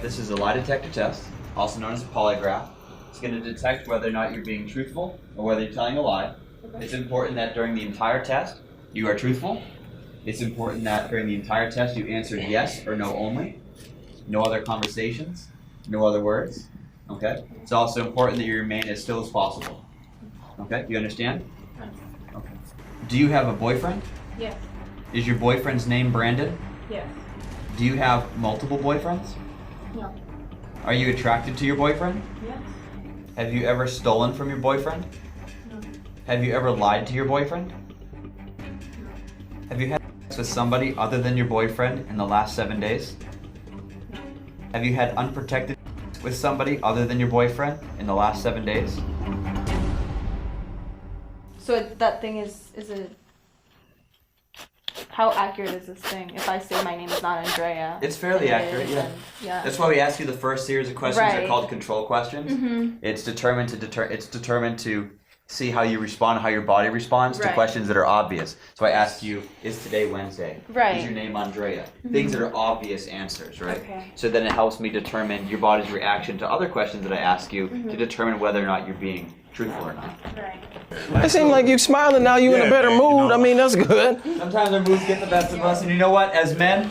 This is a lie detector test, also known as a polygraph. It's going to detect whether or not you're being truthful or whether you're telling a lie. It's important that during the entire test, you are truthful. It's important that during the entire test, you answered yes or no only. No other conversations, no other words. Okay? It's also important that you remain as still as possible. Okay? You understand? Okay. Do you have a boyfriend? Yes. Is your boyfriend's name Brandon? Yes. Do you have multiple boyfriends? No. Are you attracted to your boyfriend? Yes. Have you ever stolen from your boyfriend? No. Have you ever lied to your boyfriend? Have you had sex with somebody other than your boyfriend in the last 7 days? No. Have you had unprotected sex with somebody other than your boyfriend in the last 7 days? So that thing is it? How accurate is this thing? If I say my name is not Andrea, It's fairly it accurate, is, yeah. then- yeah. That's why we ask you the first series of questions. They're Right. called control questions. Mm-hmm. It's determined to see how you respond, how your body responds to Right. questions that are obvious. So I asked you, is today Wednesday? Right. Is your name Andrea? Things that are obvious answers, right? Okay. So then it helps me determine your body's reaction to other questions that I ask you to determine whether or not you're being truthful or not. Right. It seems like you smiling now. You in a Yeah, better man, you mood. know. I mean, that's good. Sometimes our moods get the best of us, and you know what? As men,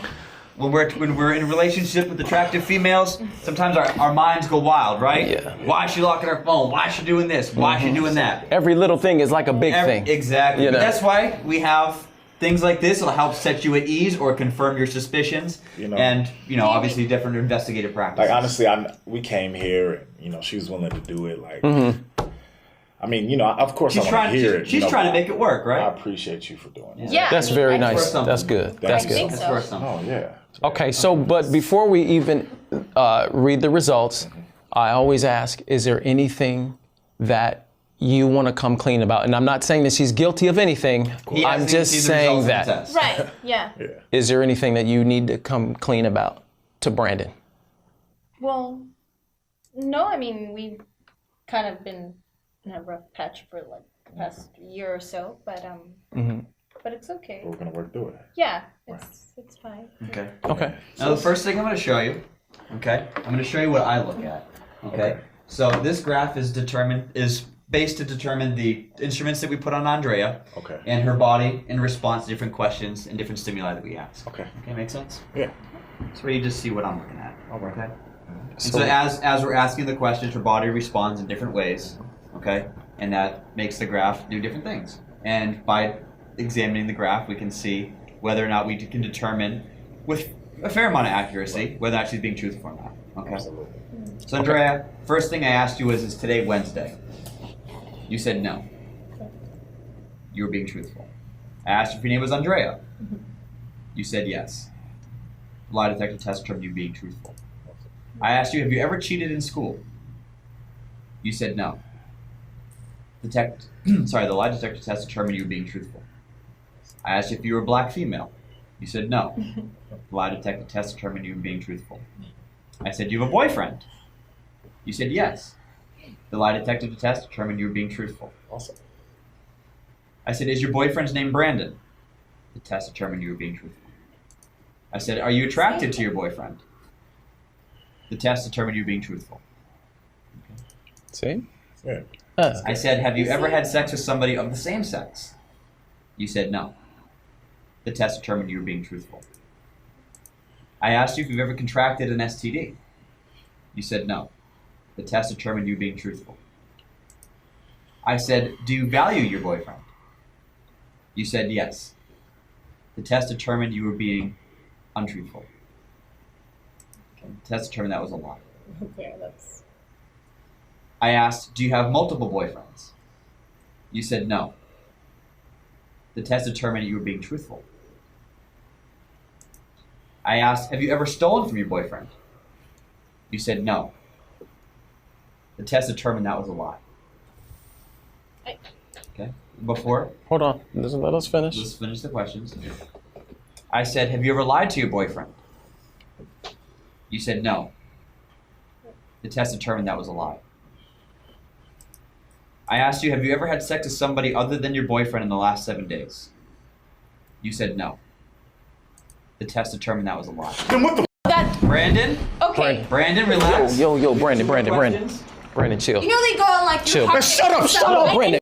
when we're in a relationship with attractive females, sometimes our minds go wild, right? Yeah. Why is she locking her phone? Why is she doing this? Why is she doing that? Every little thing is like a big thing. Exactly. You But know. that's why we have things like this. It'll help set you at ease or confirm your suspicions, You know. and obviously different investigative practices. Like honestly, we came here, and she was willing to do it. Like, I mean, of course, she's I want trying. to hear it. She's trying to make it work, I right? appreciate you for doing it. Yeah. That's I mean, very I- nice. something. That's good. That's I good. think That's so. worth something. Oh yeah. Okay, so but before we even read the results, I always ask, is there anything that you want to come clean about? And I'm not saying that she's guilty of anything. He I'm hasn't just seen the saying results of the that. test. Right. Yeah. Yeah. Is there anything that you need to come clean about to Brandon? Well, no. I mean, we've kind of been in a rough patch for like the past year or so, but but it's okay. We're gonna work through it. Yeah. It's fine. Okay. Okay. Now the first thing I'm going to show you, I'm going to show you what I look at. Okay. So this graph is based to determine the instruments that we put on Andrea Okay. and her body in response to different questions and different stimuli that we ask. Okay. Okay, make sense? Yeah. So you just see what I'm looking at. Okay. And So- so as we're asking the questions, her body responds in different ways. Okay, and that makes the graph do different things. And by examining the graph, we can see whether or not we can determine with a fair amount of accuracy whether or not she's being truthful or not. Okay. Absolutely. So Andrea, first thing I asked you was, is today Wednesday? You said no. You were being truthful. I asked you if your name was Andrea. You said yes. The lie detector test determined you being truthful. I asked you, have you ever cheated in school? You said no. The lie detector test determined you were being truthful. I asked you if you were a black female. You said no. The lie detector test determined you were being truthful. I said, do you have a boyfriend? You said yes. The lie detector test determined you were being truthful. Awesome. I said, is your boyfriend's name Brandon? The test determined you were being truthful. I said, are you attracted to your boyfriend? The test determined you were being truthful. See? Yeah. I said, have you ever had sex with somebody of the same sex? You said no. The test determined you were being truthful. I asked you if you've ever contracted an STD. You said no. The test determined you were being truthful. I said, do you value your boyfriend? You said yes. The test determined you were being untruthful. Okay. The test determined that was a lie. Okay, that's. I asked, do you have multiple boyfriends? You said no. The test determined you were being truthful. I asked, have you ever stolen from your boyfriend? You said no. The test determined that was a lie. Okay. Before, Hold on. Let us finish. let's finish the questions. I said, have you ever lied to your boyfriend? You said no. The test determined that was a lie. I asked you, have you ever had sex with somebody other than your boyfriend in the last 7 days? You said no. The test determined that was a lie. Then what the That Brandon? Okay. Brandon, relax. Yo, Brandon, Questions? Brandon, chill. You know they go on like Chill. Park Shut up, and stuff, right? Brandon.